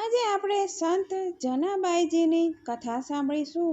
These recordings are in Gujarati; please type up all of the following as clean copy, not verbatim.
આજે આપણે સંત જનાબાઈજીની કથા સાંભળીશું,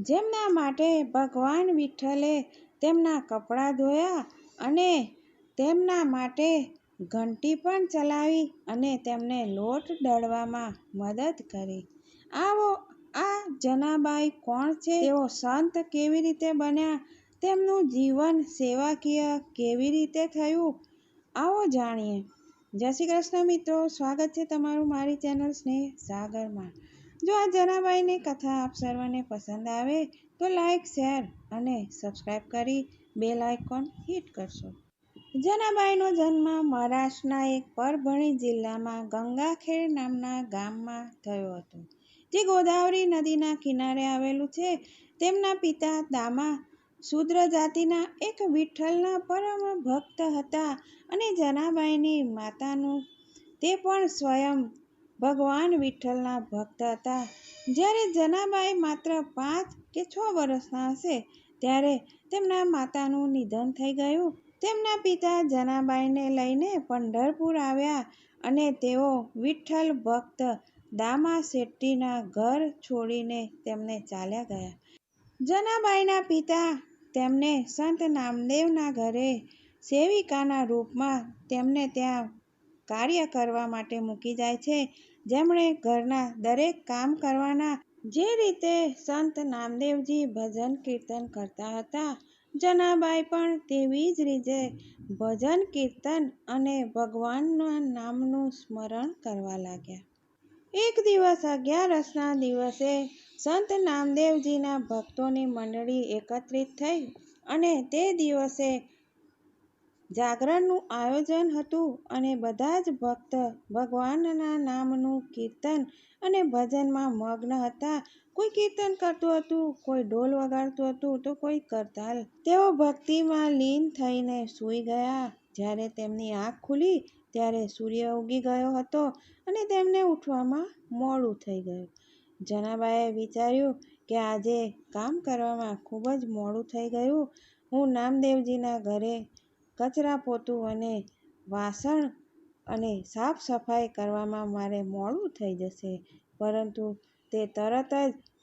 જેમના માટે ભગવાન વિઠ્ઠલે તેમના કપડાં ધોયા અને તેમના માટે ઘંટી પણ ચલાવી અને તેમને લોટ દળવામાં મદદ કરી. આવો આ જનાબાઈ કોણ છે? તેઓ સંત કેવી રીતે બન્યા? તેમનું જીવન સેવાકીય કેવી રીતે થયું? આવો જાણીએ. જય શ્રી કૃષ્ણ મિત્રો, સ્વાગત છે તમારું મારી ચેનલ સ્નેહ સાગરમાં. જો આ જનાબાઈની કથા આપ સર્વને પસંદ આવે તો લાઈક, શેર અને સબસ્ક્રાઈબ કરી બેલ આઇકોન હિટ કરશો. જનાબાઈનો જન્મ મહારાષ્ટ્રના એક પરભણી જિલ્લામાં ગંગાખેડ નામના ગામમાં થયો હતો, જે ગોદાવરી નદીના કિનારે આવેલું છે. તેમના પિતા દામા શૂદ્ર જાતિના એક વિઠ્ઠલના પરમ ભક્ત હતા અને જનાબાઈની માતાનું તે પણ સ્વયં ભગવાન વિઠ્ઠલના ભક્ત હતા. જ્યારે જનાબાઈ માત્ર 5 કે 6 વર્ષના હશે ત્યારે તેમના માતાનું નિધન થઈ ગયું. તેમના પિતા જનાબાઈને લઈને પંઢરપુર આવ્યા અને તેઓ વિઠ્ઠલ ભક્ત દામા શેટ્ટીના ઘર છોડીને તેમને ચાલ્યા ગયા. જનાબાઈના પિતા તેમને સંત નામદેવના ઘરે સેવિકાના રૂપમાં તેમને ત્યાં કાર્ય કરવા માટે મૂકી જાય છે, જેમણે ઘરના દરેક કામ કરવાના. જે રીતે સંત નામદેવજી ભજન કીર્તન કરતા હતા, જનાબાઈ પણ તેવી જ રીતે ભજન કીર્તન અને ભગવાનના નામનું સ્મરણ કરવા લાગ્યા. એક દિવસ 11સના દિવસે સંત નામદેવજીના ભક્તોની મંડળી એકત્રિત થઈ અને તે દિવસે જાગરણનું આયોજન હતું અને બધા જ ભક્ત ભગવાનના નામનું કીર્તન અને ભજનમાં મગ્ન હતા. કોઈ કીર્તન કરતું હતું, કોઈ ઢોલ વગાડતું હતું તો કોઈ કરતાલ. તેઓ ભક્તિમાં લીન થઈને સૂઈ ગયા. જ્યારે તેમની આંખ ખુલી ત્યારે સૂર્ય ઉગી ગયો હતો અને તેમને ઉઠવામાં મોડું થઈ ગયું. જનાબાઈએ વિચાર્યું કે આજે કામ કરવામાં ખૂબ જ મોડું થઈ ગયું. હું નામદેવજીના ઘરે કચરા પોતું અને વાસણ અને સાફ સફાઈ કરવામાં મારે મોડું થઈ જશે. પરંતુ તે તરત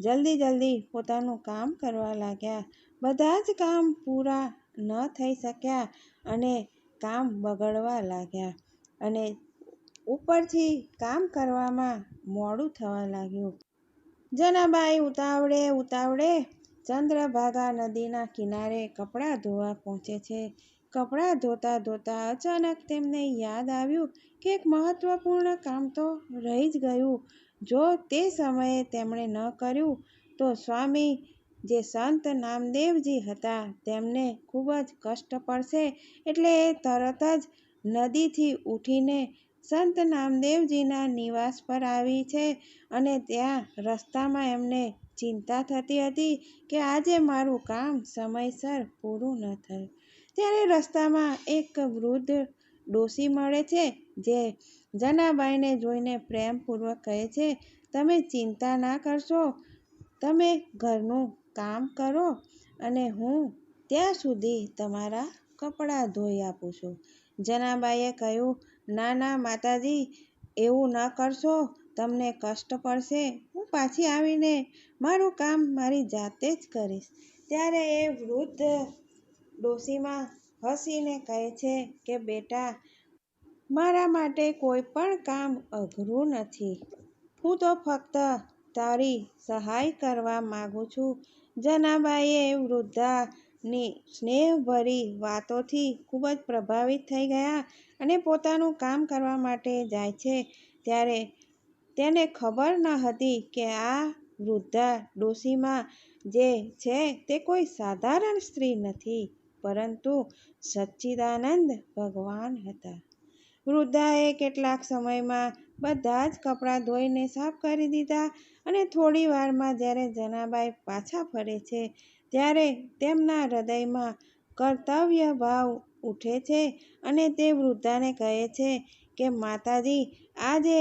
જ જલ્દી પોતાનું કામ કરવા લાગ્યા. બધા જ કામ પૂરા ન થઈ શક્યા અને કામ બગડવા લાગ્યા અને ઉપરથી કામ કરવામાં મોડું થવા લાગ્યું. જનાબાઈ ઉતાવળે ચંદ્રભાગા નદીના કિનારે કપડાં ધોવા પહોંચે છે. કપડાં ધોતા અચાનક તેમને યાદ આવ્યું કે એક મહત્વપૂર્ણ કામ તો રહી જ ગયું. જો તે સમયે તેમણે ન કર્યું તો સ્વામી જે સંત નામદેવજી હતા તેમને ખૂબ જ કષ્ટ પડશે. એટલે એ તરત જ નદીથી ઉઠીને સંત નામદેવજીના નિવાસ પર આવી છે અને ત્યાં રસ્તામાં એમને ચિંતા થતી હતી કે આજે મારું કામ સમયસર પૂરું ન થયું. ત્યારે રસ્તામાં એક વૃદ્ધ ડોશી મળે છે, જે જનાબાઈને જોઈને પ્રેમપૂર્વક કહે છે, તમે ચિંતા ના કરશો, તમે ઘરનું કામ કરો અને હું ત્યાં સુધી તમારા કપડાં ધોઈ આપું છું. જનાબાઈએ કહ્યું, ના માતાજી, એવું ન કરશો, તમને કષ્ટ પડશે. હું પાછી આવીને મારું કામ મારી જાતે જ કરીશ. ત્યારે એ વૃદ્ધ ડોશીમા હસીને કહે છે કે બેટા, મારા માટે કોઈ પણ કામ અઘરું નથી. હું તો ફક્ત તારી સહાય કરવા માગું છું. જનાબાઈએ વૃદ્ધાની સ્નેહભરી વાતોથી ખૂબ જ પ્રભાવિત થઈ ગયા અને પોતાનું કામ કરવા માટે જાય છે. ત્યારે તેને ખબર ન હતી કે આ વૃદ્ધા ડોશીમા જે છે તે કોઈ સાધારણ સ્ત્રી નથી, પરંતુ સચ્ચિદાનંદ ભગવાન હતા. વૃદ્ધાએ કેટલાક સમયમાં બધા જ કપડાં ધોઈને સાફ કરી દીધા અને થોડી વારમાં જ્યારે જનાબાઈ પાછા ફરે છે ત્યારે તેમના હૃદયમાં કર્તવ્ય ભાવ ઉઠે છે અને તે વૃદ્ધાને કહે છે કે માતાજી, આજે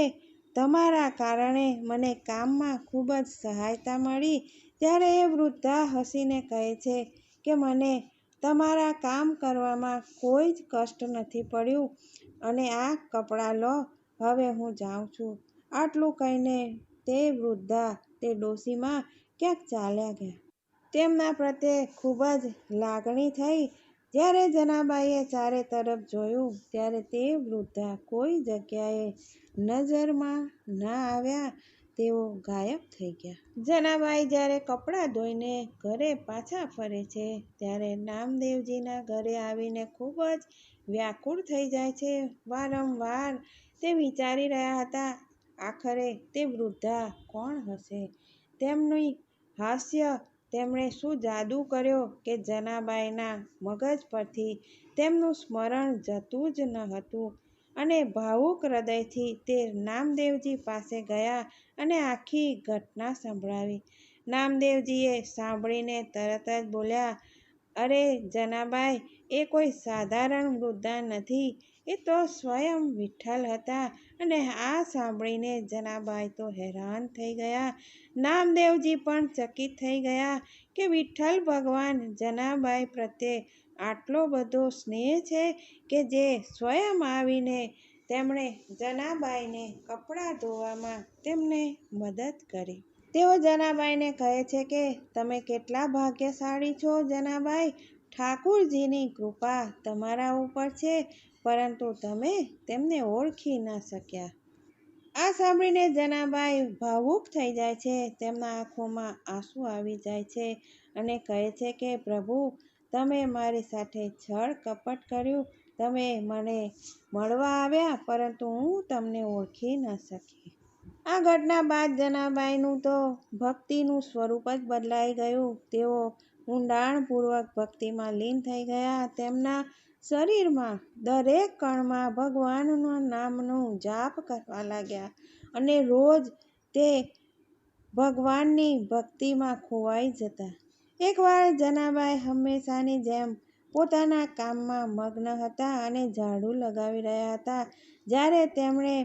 તમારા કારણે મને કામમાં ખૂબ જ સહાયતા મળી. ત્યારે એ વૃદ્ધા હસીને કહે છે કે મને તમારા કામ કરવામાં કોઈ જ કષ્ટ નથી પડ્યું અને આ કપડાં લો, હવે હું જાઉં છું. આટલું કહીને તે વૃદ્ધા તે ડોશીમાં ક્યાંક ચાલ્યા ગયા. તેમના પ્રત્યે ખૂબ જ લાગણી થઈ. જ્યારે જનાબાઈએ ચારે તરફ જોયું ત્યારે તે વૃદ્ધા કોઈ જગ્યાએ નજરમાં ન આવ્યા. તેઓ ગાયબ થઈ ગયા. જનાબાઈ જ્યારે કપડાં ધોઈને ઘરે પાછા ફરે છે ત્યારે નામદેવજીના ઘરે આવીને ખૂબ જ વ્યાકુળ થઈ જાય છે. વારંવાર તે વિચારી રહ્યા હતા, આખરે તે વૃદ્ધા કોણ હશે? તેમનું હાસ્ય, તેમણે શું જાદુ કર્યો કે જનાબાઈના મગજ પરથી તેમનું સ્મરણ જતું જ ન હતું? અને ભાવુક હૃદયથી તે નામદેવજી પાસે ગયા અને આખી ઘટના સંભળાવી. નામદેવજીએ સાંભળીને તરત જ બોલ્યા, અરે જનાબાઈ, એ કોઈ સાધારણ વૃદ્ધા નથી, એ તો સ્વયં વિઠ્ઠલ હતા. અને આ સાંભળીને જનાબાઈ તો હેરાન થઈ ગયા. નામદેવજી પણ ચકિત થઈ ગયા કે વિઠ્ઠલ ભગવાન જનાબાઈ પ્રત્યે આટલો બધો સ્નેહ છે કે જે સ્વયં આવીને તેમણે જનાબાઈને કપડાં ધોવામાં તેમને મદદ કરી. તેઓ જનાબાઈને કહે છે કે તમે કેટલા ભાગ્યશાળી છો જનાબાઈ, ઠાકુરજીની કૃપા તમારા ઉપર છે, પરંતુ તમે તેમને ઓળખી ન શક્યા. આ સાંભળીને જનાબાઈ ભાવુક થઈ જાય છે. તેમના આંખોમાં આંસુ આવી જાય છે અને કહે છે કે પ્રભુ, તમે મારી સાથે છળ કપટ કર્યું. તમે મને મળવા આવ્યા, પરંતુ હું તમને ઓળખી ન શકી. આ ઘટના બાદ જનાબાઈનું તો ભક્તિનું સ્વરૂપ જ બદલાઈ ગયું. તેઓ ઊંડાણપૂર્વક ભક્તિમાં લીન થઈ ગયા. તેમના શરીરમાં દરેક કણમાં ભગવાનના નામનો જાપ કરવા લાગ્યા અને રોજ તે ભગવાનની ભક્તિમાં ખોવાઈ જતા. એકવાર જનાબાઈ હંમેશાની જેમ પોતાના કામમાં મગ્ન હતા અને ઝાડુ લગાવી રહ્યા હતા. જ્યારે તેમણે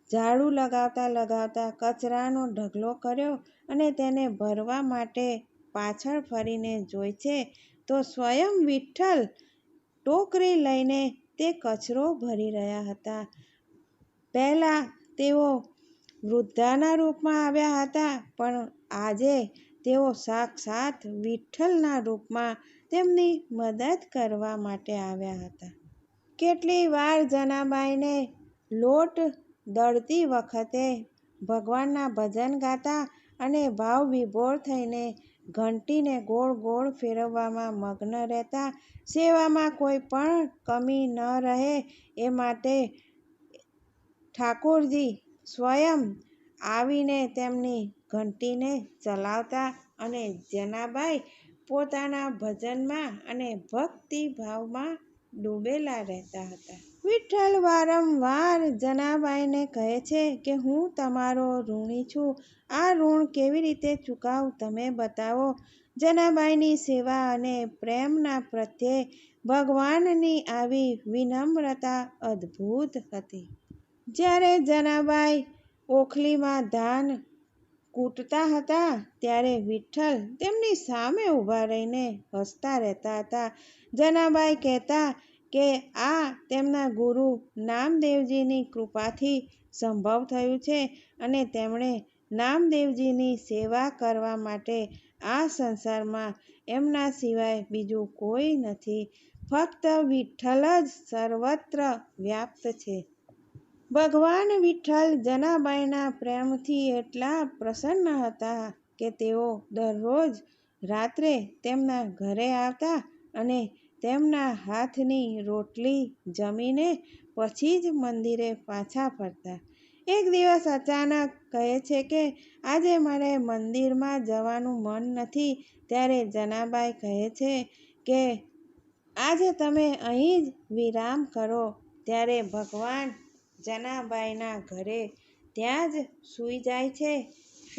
ઝાડુ લગાવતા લગાવતા કચરાનો ઢગલો કર્યો અને તેને ભરવા માટે પાછળ ફરીને જોઈ છે તો સ્વયં વિઠ્ઠલ ટોકરી લઈને તે કચરો ભરી રહ્યા હતા. પહેલાં તેઓ વૃદ્ધાના રૂપમાં આવ્યા હતા, પણ આજે તેઓ સાક્ષાત વિઠ્ઠલના રૂપમાં તેમની મદદ કરવા માટે આવ્યા હતા. કેટલી વાર જનાબાઈને લોટ દળતી વખતે ભગવાનના ભજન ગાતા અને ભાવવિભોર થઈને ઘંટીને ગોળ ગોળ ફેરવવામાં મગ્ન રહેતા. સેવામાં કોઈ પણ કમી ન રહે એ માટે ઠાકોરજી સ્વયં આવીને તેમની ઘંટીને ચલાવતા અને જનાબાઈ પોતાના ભજનમાં અને ભક્તિભાવમાં ડૂબેલા રહેતા હતા. વિઠ્ઠલ વારંવાર જનાબાઈને કહે છે કે હું તમારો ઋણી છું. આ ઋણ કેવી રીતે ચૂકવું તમે બતાવો. જનાબાઈની સેવા અને પ્રેમના પ્રત્યે ભગવાનની આવી વિનમ્રતા અદ્ભુત હતી. જ્યારે જનાબાઈ ઓખલીમાં ધાન કૂટતા હતા ત્યારે વિઠ્ઠલ તેમની સામે ઊભા રહીને હસતા રહેતા હતા. જનાબાઈ કહેતા કે આ તેમના ગુરુ નામદેવજીની કૃપાથી સંભવ થયું છે અને તેમણે નામદેવજીની સેવા કરવા માટે આ સંસારમાં એમના સિવાય બીજું કોઈ નથી. ફક્ત વિઠ્ઠલ જ સર્વત્ર વ્યાપ્ત છે. ભગવાન વિઠ્ઠલ જનાબાઈના પ્રેમથી એટલા પ્રસન્ન હતા કે તેઓ દરરોજ રાત્રે તેમના ઘરે આવતા અને તેમના હાથની રોટલી જમીને પછી જ મંદિરે પાછા ફરતા. એક દિવસ અચાનક કહે છે કે આજે મારે મંદિરમાં જવાનું મન નથી. ત્યારે જનાબાઈ કહે છે કે આજે તમે અહીં જ વિરામ કરો. ત્યારે ભગવાન જનાબાઈના ઘરે ત્યાં જ સૂઈ જાય છે.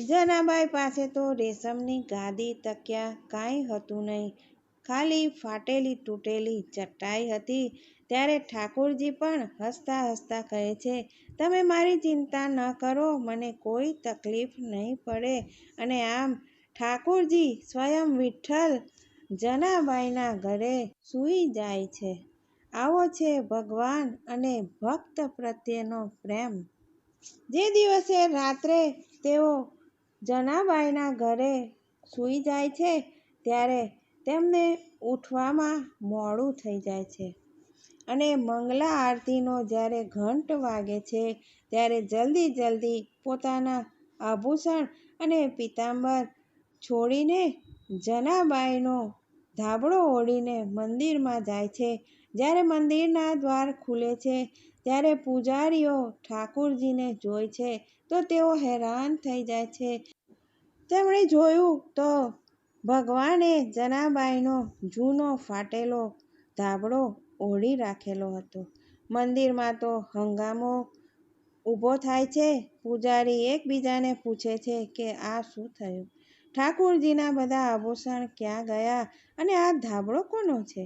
જનાબાઈ પાસે તો રેશમની ગાદી, તકિયા કાંઈ હતું નહીં, ખાલી ફાટેલી તૂટેલી ચટાઈ હતી. ત્યારે ઠાકોરજી પણ હસતા હસતા કહે છે, તમે મારી ચિંતા ન કરો, મને કોઈ તકલીફ નહીં પડે. અને આમ ઠાકોરજી સ્વયં વિઠ્ઠલ જનાબાઈના ઘરે સૂઈ જાય છે. આવો છે ભગવાન અને ભક્ત પ્રત્યેનો પ્રેમ. જે દિવસે રાત્રે તેઓ જનાબાઈના ઘરે સૂઈ જાય છે ત્યારે તેમને ઉઠવામાં મોડું થઈ જાય છે અને મંગલા આરતીનો જ્યારે ઘંટ વાગે છે ત્યારે જલ્દી પોતાના આભૂષણ અને પીતાંબર છોડીને જનાબાઈનો ધાબળો ઓઢીને મંદિરમાં જાય છે. જ્યારે મંદિરના દ્વાર ખુલે છે ત્યારે પૂજારીઓ ઠાકુરજીને જોઈ છે તો તેઓ હેરાન થઈ જાય છે. તેમણે જોયું તો ભગવાને જનાબાઈનો જૂનો ફાટેલો ધાબળો ઓઢી રાખેલો હતો. મંદિરમાં તો હંગામો ઊભો થાય છે. પૂજારી એકબીજાને પૂછે છે કે આ શું થયું? ઠાકુરજીના બધા આભૂષણ ક્યાં ગયા અને આ ધાબળો કોનો છે?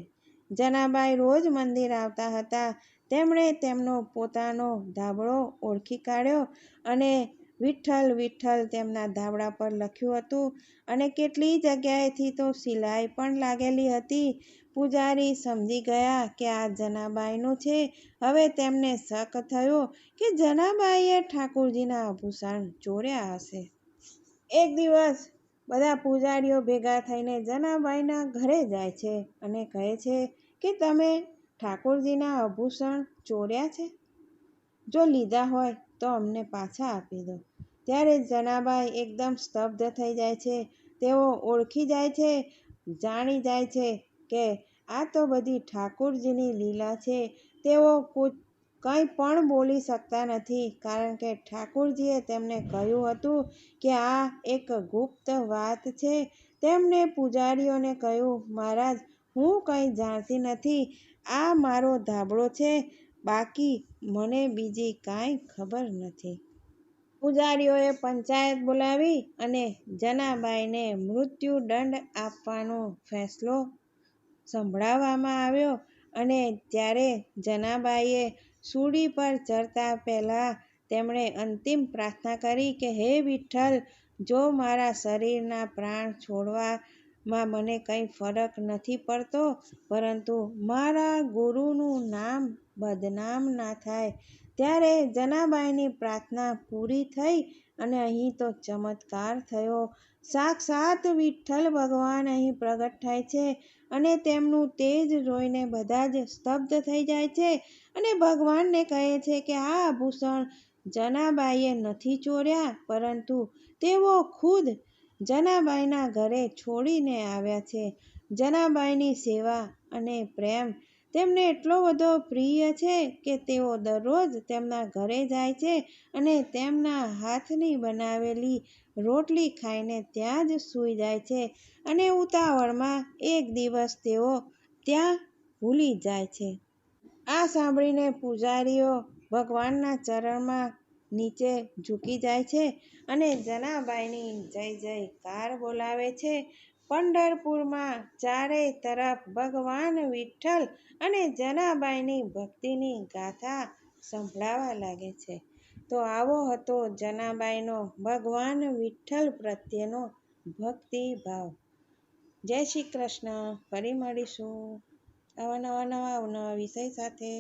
જનાબાઈ રોજ મંદિર આવતા હતા. તેમણે તેમનો પોતાનો ધાબળો ઓળખી કાઢ્યો અને વિઠ્ઠલ વિઠ્ઠલ તેમના ધાબળા પર લખ્યું હતું અને કેટલી જગ્યાએથી તો સિલાઈ પણ લાગેલી હતી. પૂજારી સમજી ગયા કે આ જનાબાઈનું છે. હવે તેમને શક થયો કે જનાબાઈએ ઠાકુરજીના આભૂષણ ચોર્યા હશે. એક દિવસ બધા પૂજારીઓ ભેગા થઈને જનાબાઈના ઘરે જાય છે અને કહે છે કે તમે ઠાકુરજીના આભૂષણ ચોર્યા છે? જો લીધા હોય તો અમને પાછા આપી દો. ત્યારે જનાબાઈ એકદમ સ્તબ્ધ થઈ જાય છે. તેઓ ઓળખી જાય છે, જાણી જાય છે કે આ તો બધી ઠાકુરજીની લીલા છે. તેઓ કંઈ પણ બોલી શકતા નથી કારણ કે ઠાકુરજીએ તેમને કહ્યું હતું કે આ એક ગુપ્ત વાત છે. તેમણે પૂજારીઓને કહ્યું, મહારાજ, હું કંઈ જાણતી નથી. આ મારો ધાબળો છે. બાકી મને બીજી કાંઈ ખબર નથી. પૂજારીઓએ પંચાયત બોલાવી અને જનાબાઈને મૃત્યુદંડ આપવાનો ફેંસલો સંભળાવવામાં આવ્યો અને ત્યારે જનાબાઈએ સૂળી પર ચડતા પહેલાં તેમણે અંતિમ પ્રાર્થના કરી કે હે વિઠ્ઠલ, જો મારા શરીરના પ્રાણ છોડવામાં મને કંઈ ફરક નથી પડતો, પરંતુ મારા ગુરુનું નામ બદનામ ના થાય. ત્યારે જનાબાઈની પ્રાર્થના પૂરી થઈ અને અહીં તો ચમત્કાર થયો. સાક્ષાત વિઠ્ઠલ ભગવાન અહીં પ્રગટ થાય છે અને તેમનું તેજ જોઈને બધા જ સ્તબ્ધ થઈ જાય છે અને ભગવાનને કહે છે કે આ આભૂષણ જનાબાઈએ નથી ચોર્યા, પરંતુ તેઓ ખુદ જનાબાઈના ઘરે છોડીને આવ્યા છે. જનાબાઈની સેવા અને પ્રેમ તેમને એટલો બધો પ્રિય છે કે તેઓ દરરોજ તેમના ઘરે જાય છે અને તેમના હાથની બનાવેલી રોટલી ખાઈને ત્યાં જ સૂઈ જાય છે અને ઉતાવળમાં એક દિવસ તેઓ ત્યાં ભૂલી જાય છે. આ સાંભળીને પૂજારીઓ ભગવાનના ચરણમાં નીચે ઝૂકી જાય છે અને જનાબાઈની જય જયકાર બોલાવે છે. પંઢરપુરમાં ચારેય તરફ ભગવાન વિઠ્ઠલ અને જનાબાઈની ભક્તિની ગાથા સંભળાવા લાગે છે. તો આવો હતો જનાબાઈનો ભગવાન વિઠ્ઠલ પ્રત્યેનો ભક્તિભાવ. જય શ્રી કૃષ્ણ. ફરી મળીશું આવા નવા વિષય સાથે.